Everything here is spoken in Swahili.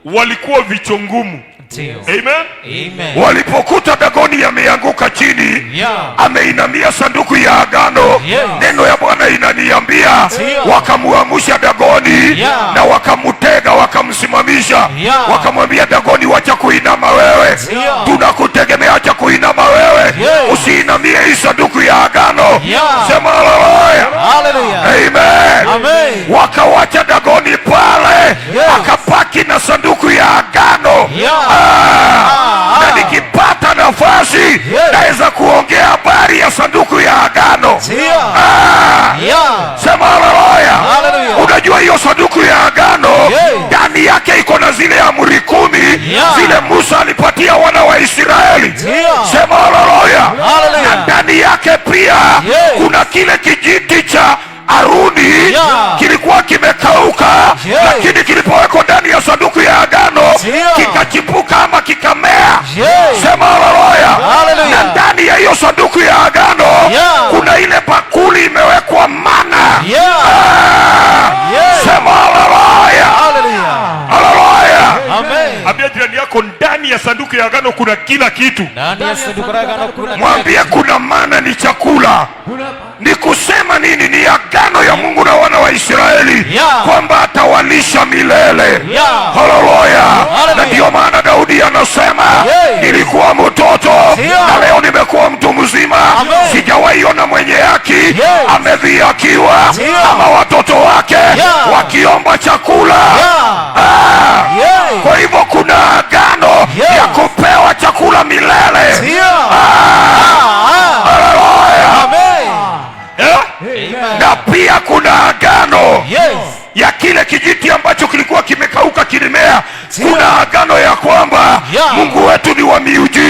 walikuwa vichwa ngumu. Amen. Amen. Walipokuta Dagoni ameanguka chini, ameinamia sanduku ya agano, neno ya Bwana inaniambia wakamuamsha Dagoni na wakamutega, wakamsimamisha, wakamwambia Dagoni, wacha kuinama wewe, tunakutegemea, acha kuinama wewe, usiinamie hii sanduku ya agano. Sema haleluya. Amen. Amen. Wakawacha Dagoni pale, akapaki na sanduku ya agano. Na nikipata nafasi naweza kuongea habari ya sanduku ya agano. Sema haleluya. Unajua hiyo sanduku ya agano ndani yake iko na zile amri 10 zile Musa alipatia wana wa Israeli. Sema haleluya. Na ndani yake pia kuna kile kijiti cha Haruni kilikuwa kimekauka, lakini kilipowekwa ndani ya sanduku ya agano kikachipuka ama kikamea. Sema haleluya. Na ndani ya hiyo sanduku ya agano kuna ile bakuli imewekwa mana. Sema haleluya. Haleluya. Ambia jirani yako, ndani ya sanduku ya agano kuna kila kitu. Ndani ya sanduku ya agano kuna, mwambie kuna mana, ni chakula. Ni kusema nini? Ni agano ya Mungu na wana wa Israeli kwamba atawalisha milele. Haleluya. Na ndio maana Daudi anasema nilikuwa mtoto na leo nimekuwa mtu mzima, sijawahi ona mwenye haki amedhihakiwa ama watoto wake wakiomba chakula. Kwa hivyo kuna agano ya kupewa chakula milele. Na pia kuna agano ya kile kijiti ambacho kilikuwa kimekauka kilimea. Kuna agano ya kwamba Mungu wetu ni wa miujiza.